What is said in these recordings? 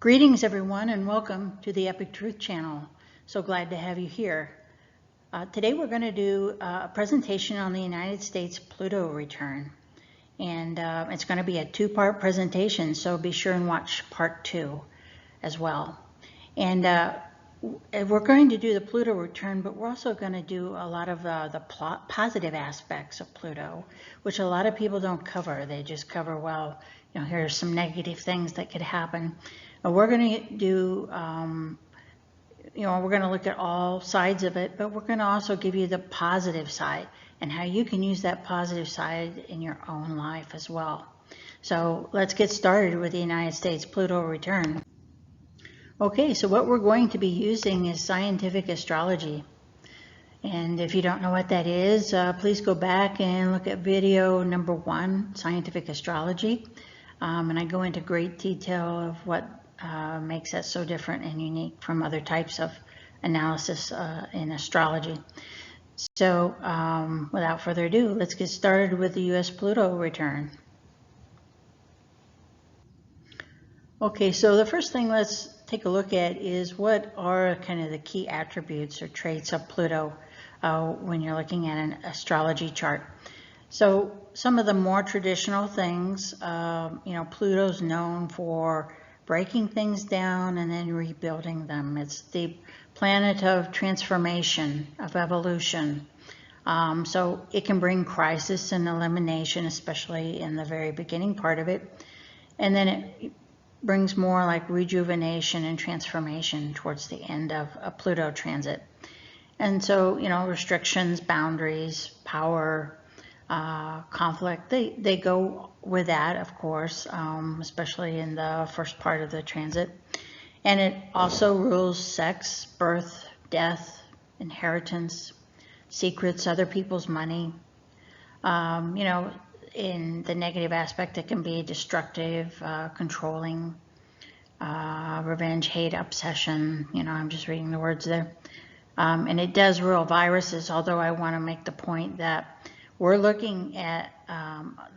Greetings everyone and welcome to the Epic Truth channel. So glad to have you here. Today we're going to do a presentation on the United States Pluto Return. And it's going to be a two-part presentation, so be sure and watch part 2 as well. And we're going to do the Pluto Return, but we're also going to do a lot of the positive aspects of Pluto, which a lot of people don't cover. They just cover, well, you know, here's some negative things that could happen. We're going to do, we're going to look at all sides of it, but we're going to also give you the positive side and how you can use that positive side in your own life as well. So let's get started with the United States Pluto Return. Okay, so what we're going to be using is scientific astrology. And if you don't know what that is, please go back and look at video number 1, scientific astrology. And I go into great detail of what makes that so different and unique from other types of analysis in astrology. So without further ado, let's get started with the U.S. Pluto return. Okay, so the first thing let's take a look at is what are kind of the key attributes or traits of Pluto when you're looking at an astrology chart. So some of the more traditional things, Pluto's known for breaking things down and then rebuilding them. It's the planet of transformation, of evolution. So it can bring crisis and elimination, especially in the very beginning part of it. And then it brings more like rejuvenation and transformation towards the end of a Pluto transit. And so, restrictions, boundaries, power, conflict, they go with that, of course, especially in the first part of the transit. And it also rules sex, birth, death, inheritance, secrets, other people's money. In the negative aspect, it can be destructive, controlling, revenge, hate, obsession. I'm just reading the words there. And it does rule viruses, although I want to make the point that we're looking at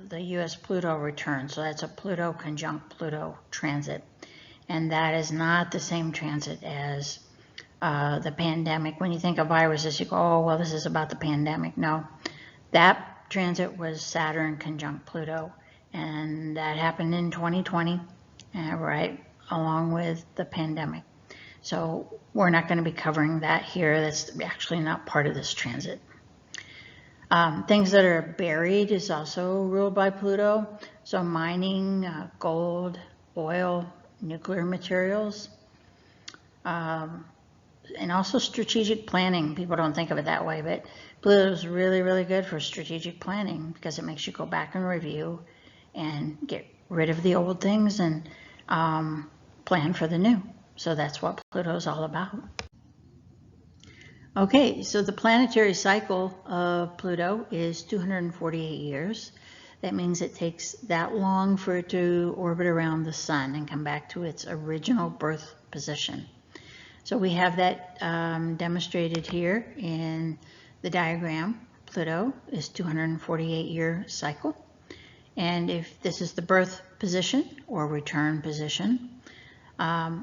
the U.S. Pluto return. So that's a Pluto conjunct Pluto transit. And that is not the same transit as the pandemic. When you think of viruses, you go, oh, well, this is about the pandemic. No, that transit was Saturn conjunct Pluto. And that happened in 2020, right along with the pandemic. So we're not going to be covering that here. That's actually not part of this transit. Things that are buried is also ruled by Pluto. So mining, gold, oil, nuclear materials, and also strategic planning. People don't think of it that way, but Pluto is really, really good for strategic planning because it makes you go back and review and get rid of the old things and plan for the new. So that's what Pluto is all about. Okay, so the planetary cycle of Pluto is 248 years. That means it takes that long for it to orbit around the sun and come back to its original birth position. So we have that demonstrated here in the diagram. Pluto is 248-year cycle. And if this is the birth position or return position,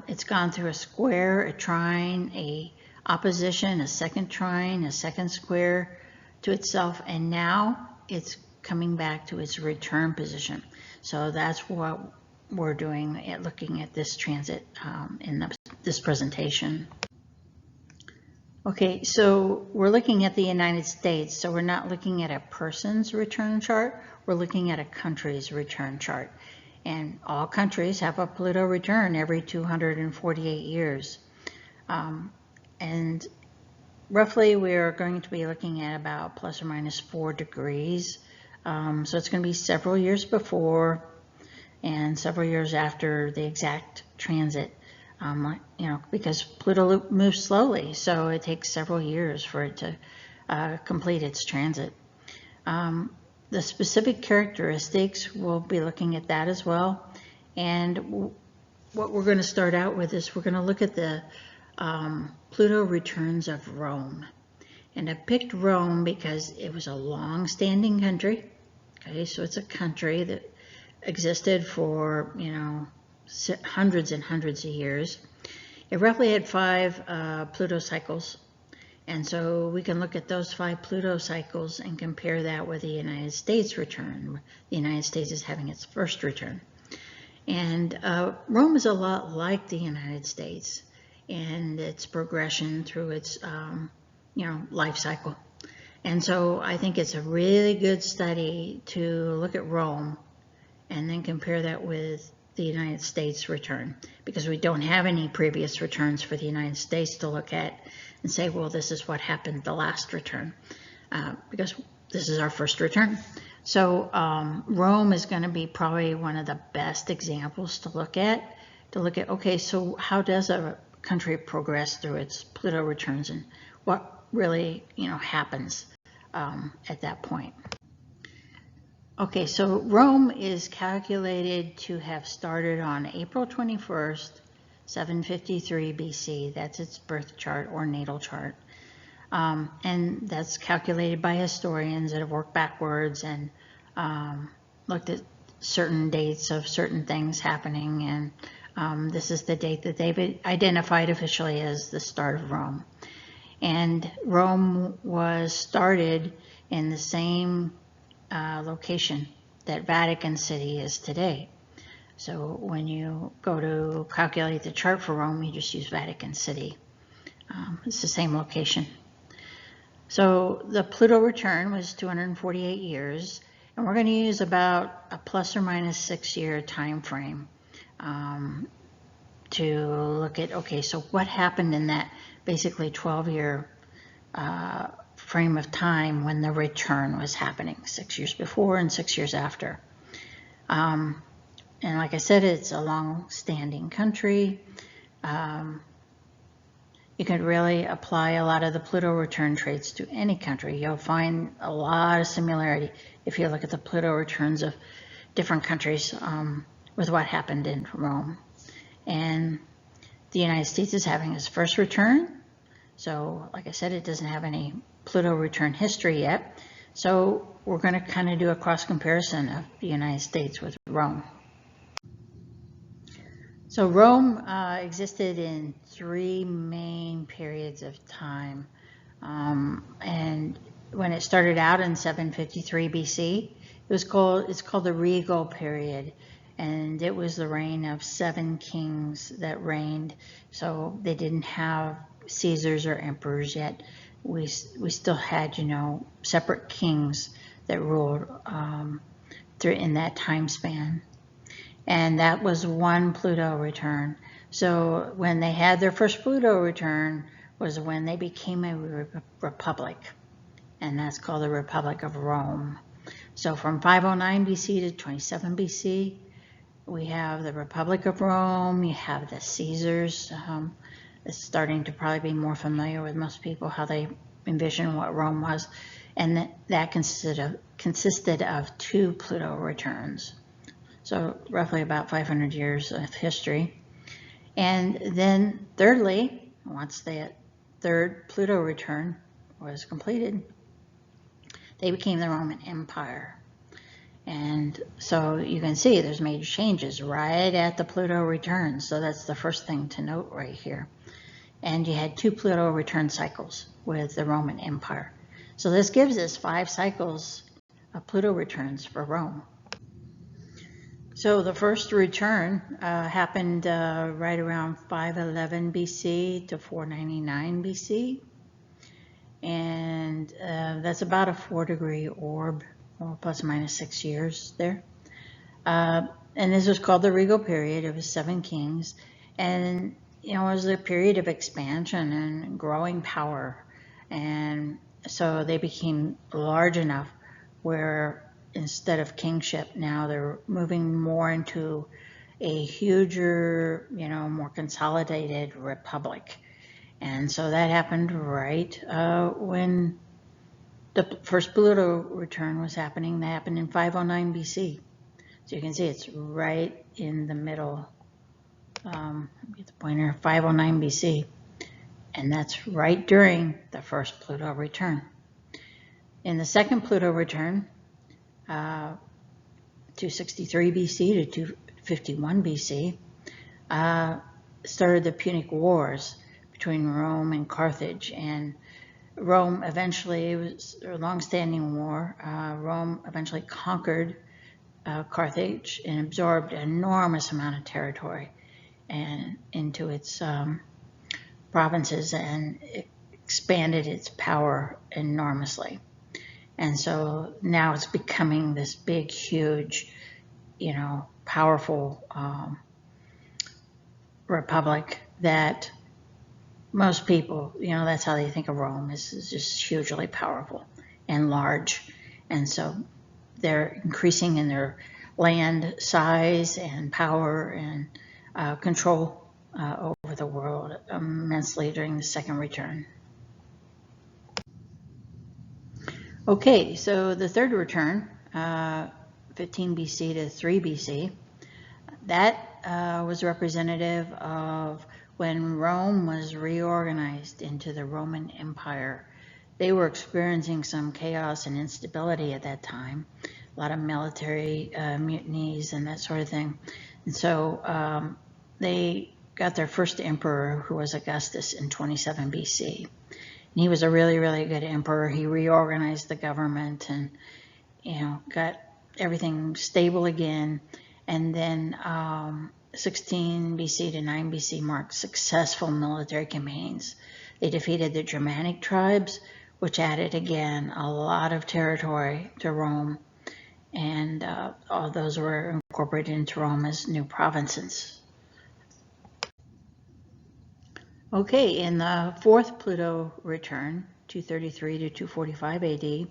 it's gone through a square, a trine, a opposition, a second trine, a second square to itself, and now it's coming back to its return position. So that's what we're doing at looking at this transit in this presentation. Okay, so we're looking at the United States, so we're not looking at a person's return chart, we're looking at a country's return chart. And all countries have a Pluto return every 248 years. And roughly we're going to be looking at about plus or minus 4 degrees. So it's going to be several years before and several years after the exact transit, because Pluto moves slowly. So it takes several years for it to complete its transit. The specific characteristics, we'll be looking at that as well. And what we're going to start out with is we're going to look at the Pluto Returns of Rome. And I picked Rome because it was a long-standing country. Okay, so it's a country that existed for, hundreds and hundreds of years. It roughly had 5 Pluto cycles. And so we can look at those 5 Pluto cycles and compare that with the United States return. The United States is having its first return. And Rome is a lot like the United States and its progression through its life cycle. And so I think it's a really good study to look at Rome and then compare that with the United States return, because we don't have any previous returns for the United States to look at and say, well, this is what happened the last return, because this is our first return. So Rome is going to be probably one of the best examples to look at, okay, so how does a country progress through its Pluto returns and what really, happens at that point. Okay, so Rome is calculated to have started on April 21st, 753 BC. That's its birth chart or natal chart. And that's calculated by historians that have worked backwards and looked at certain dates of certain things happening. And this is the date that they've identified officially as the start of Rome. And Rome was started in the same location that Vatican City is today. So when you go to calculate the chart for Rome, you just use Vatican City. It's the same location. So the Pluto return was 248 years, and we're going to use about a plus or minus 6-year time frame to look at, okay, so what happened in that basically 12-year frame of time when the return was happening, 6 years before and 6 years after. And like I said, it's a long-standing country. You can really apply a lot of the Pluto return traits to any country. You'll find a lot of similarity if you look at the Pluto returns of different countries with what happened in Rome. And the United States is having its first return. So like I said, it doesn't have any Pluto return history yet. So we're going to kind of do a cross comparison of the United States with Rome. So Rome existed in 3 main periods of time. And when it started out in 753 BC, it's called the regal period. And it was the reign of 7 kings that reigned. So they didn't have Caesars or emperors yet. We still had, separate kings that ruled in that time span. And that was one Pluto return. So when they had their first Pluto return was when they became a republic. And that's called the Republic of Rome. So from 509 BC to 27 BC, we have the Republic of Rome. You have the Caesars. It's starting to probably be more familiar with most people how they envision what Rome was. And that consisted of 2 Pluto returns. So roughly about 500 years of history. And then thirdly, once the third Pluto return was completed, they became the Roman Empire. And so you can see there's major changes right at the Pluto return. So that's the first thing to note right here. And you had 2 Pluto return cycles with the Roman Empire. So this gives us 5 cycles of Pluto returns for Rome. So the first return happened right around 511 BC to 499 BC. And that's about a 4-degree orb, or plus or minus 6 years there. And this was called the regal period. It was 7 kings. And, it was a period of expansion and growing power. And so they became large enough where instead of kingship, now they're moving more into a huger, more consolidated republic. And so that happened right when the first Pluto return was happening. That happened in 509 BC. So you can see it's right in the middle. Get the pointer, 509 BC. And that's right during the first Pluto return. In the second Pluto return, 263 BC to 251 BC, started the Punic Wars between Rome and Carthage. And Rome eventually, it was a long-standing war. Rome eventually conquered Carthage and absorbed an enormous amount of territory and into its provinces, and expanded its power enormously. And so now it's becoming this big, huge, powerful republic that most people, that's how they think of Rome, is just hugely powerful and large. And so they're increasing in their land size and power and control over the world immensely during the second return. Okay, so the third return, 15 BC to 3 BC, that was representative of when Rome was reorganized into the Roman Empire. They were experiencing some chaos and instability at that time, a lot of military mutinies and that sort of thing. And so they got their first emperor, who was Augustus, in 27 BC. And he was a really, really good emperor. He reorganized the government and, got everything stable again. And then 16 BC to 9 BC marked successful military campaigns. They defeated the Germanic tribes, which added again a lot of territory to Rome, and all those were incorporated into Rome as new provinces. Okay, in the fourth Pluto return, 233 to 245 AD,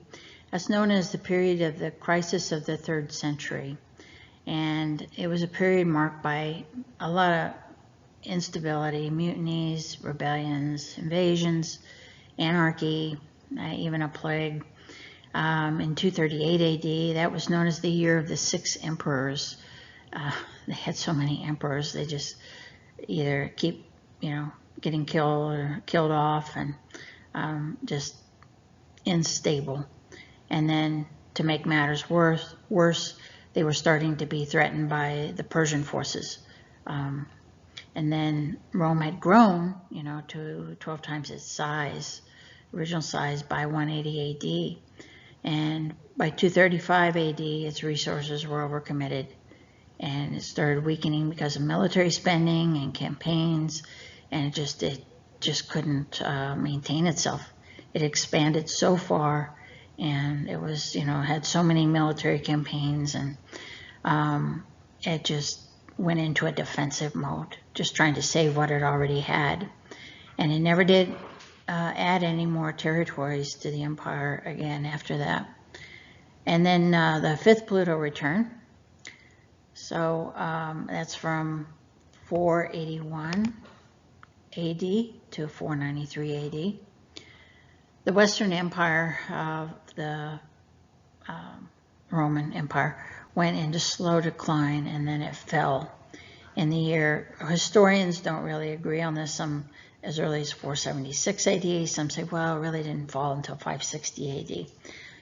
that's known as the period of the crisis of the 3rd century. And it was a period marked by a lot of instability, mutinies, rebellions, invasions, anarchy, even a plague. In 238 AD, that was known as the year of the 6 emperors. They had so many emperors, they just either keep, getting killed or killed off, and just unstable. And then to make matters worse, they were starting to be threatened by the Persian forces. And then Rome had grown, to 12 times its original size by 180 AD. And by 235 AD, its resources were overcommitted, and it started weakening because of military spending and campaigns, and it just couldn't maintain itself. It expanded so far, and it was, had so many military campaigns, and it just went into a defensive mode, just trying to save what it already had. And it never did add any more territories to the empire again after that. And then the fifth Pluto return. So that's from 481 AD to 493 AD. The Western Empire of the Roman Empire went into slow decline, and then it fell in the year. Historians don't really agree on this. Some as early as 476 AD. Some say, well, it really didn't fall until 560 AD.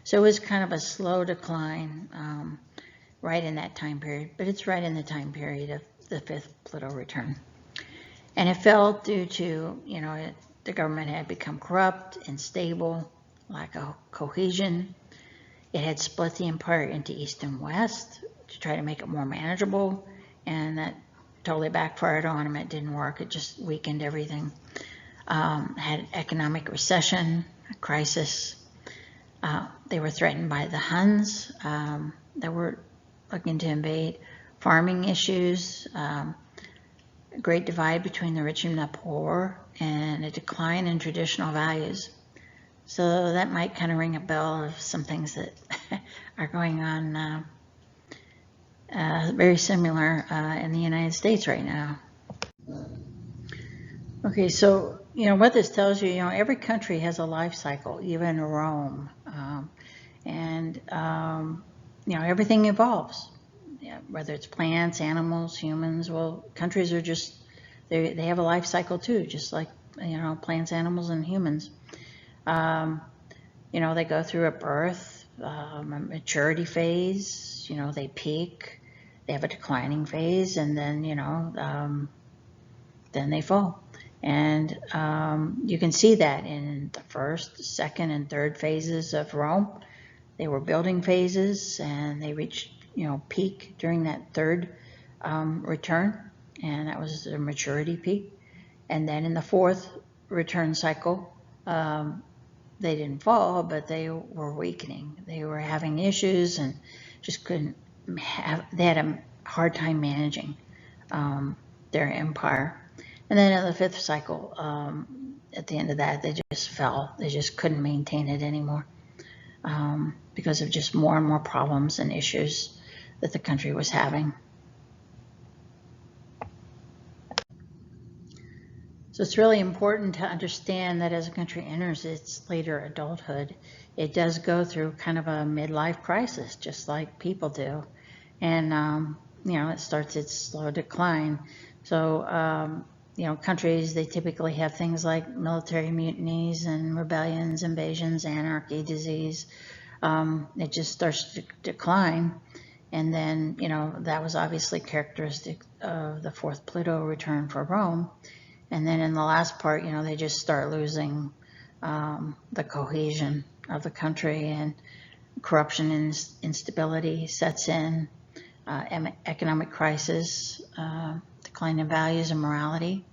So it was kind of a slow decline right in that time period, but it's right in the time period of the fifth Pluto return. And it fell due to, the government had become corrupt, unstable, lack of cohesion. It had split the empire into east and west to try to make it more manageable, and that totally backfired on them. It didn't work. It just weakened everything. Had economic recession, a crisis. They were threatened by the Huns that were looking to invade. Farming issues, a great divide between the rich and the poor, and a decline in traditional values. So that might kind of ring a bell of some things that are going on very similar in the United States right now. Okay, so what this tells you, every country has a life cycle, even Rome, and everything evolves. Whether it's plants, animals, humans. Well, countries are just they have a life cycle too, just like plants, animals, and humans. They go through a birth, a maturity phase. They peak. They have a declining phase, and then then they fall. And you can see that in the first, second, and third phases of Rome. They were building phases, and they reached, peak during that third return, and that was their maturity peak. And then in the fourth return cycle, they didn't fall, but they were weakening. They were having issues and just couldn't they had a hard time managing their empire. And then in the fifth cycle, at the end of that, they just fell. They just couldn't maintain it anymore because of just more and more problems and issues that the country was having. So it's really important to understand that as a country enters its later adulthood, it does go through kind of a midlife crisis, just like people do. And, it starts its slow decline. So, countries, they typically have things like military mutinies and rebellions, invasions, anarchy, disease. It just starts to decline. And then, that was obviously characteristic of the fourth Pluto return for Rome. And then in the last part, they just start losing the cohesion of the country, and corruption and instability sets in, economic crisis, decline in values and morality,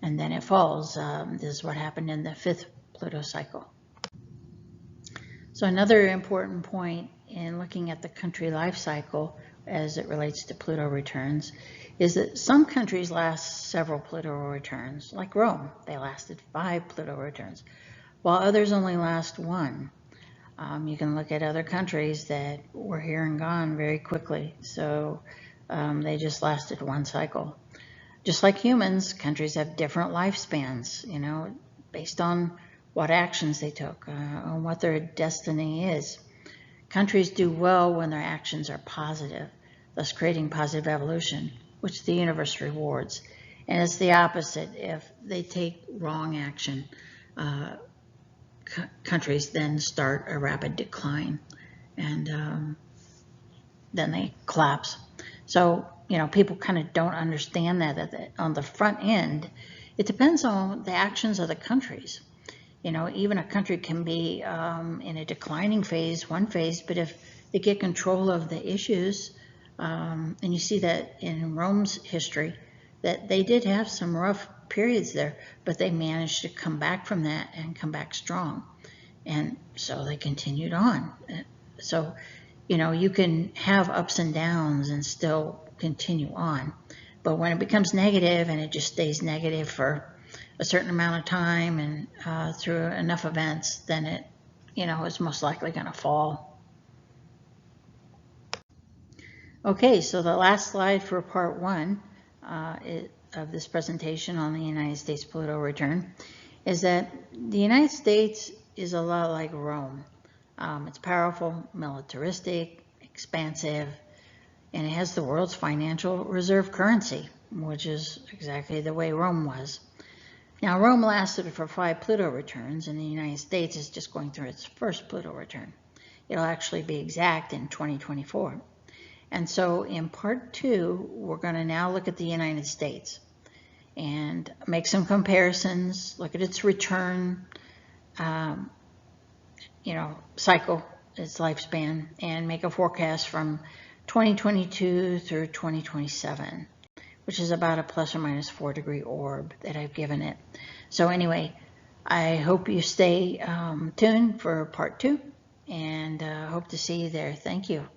and then it falls. This is what happened in the fifth Pluto cycle. So another important point in looking at the country life cycle as it relates to Pluto returns is that some countries last several Pluto returns, like Rome. They lasted 5 Pluto returns, while others only last 1. You can look at other countries that were here and gone very quickly, so they just lasted 1 cycle. Just like humans, countries have different lifespans, based on what actions they took, on what their destiny is. Countries do well when their actions are positive, thus creating positive evolution, which the universe rewards. And it's the opposite. If they take wrong action, countries then start a rapid decline, and then they collapse. So, people kind of don't understand that on the front end, it depends on the actions of the countries. Even a country can be in a declining phase, one phase, but if they get control of the issues, and you see that in Rome's history, that they did have some rough periods there, but they managed to come back from that and come back strong. And so they continued on. So, you can have ups and downs and still continue on. But when it becomes negative and it just stays negative for a certain amount of time and through enough events, then it, is most likely going to fall. Okay, so the last slide for part 1 of this presentation on the United States Pluto return is that the United States is a lot like Rome. It's powerful, militaristic, expansive, and it has the world's financial reserve currency, which is exactly the way Rome was. Now, Rome lasted for 5 Pluto returns, and the United States is just going through its first Pluto return. It'll actually be exact in 2024. And so in part 2, we're going to now look at the United States and make some comparisons, look at its return, cycle, its lifespan, and make a forecast from 2022 through 2027, which is about a plus or minus 4-degree orb that I've given it. So anyway, I hope you stay tuned for part 2, and hope to see you there. Thank you.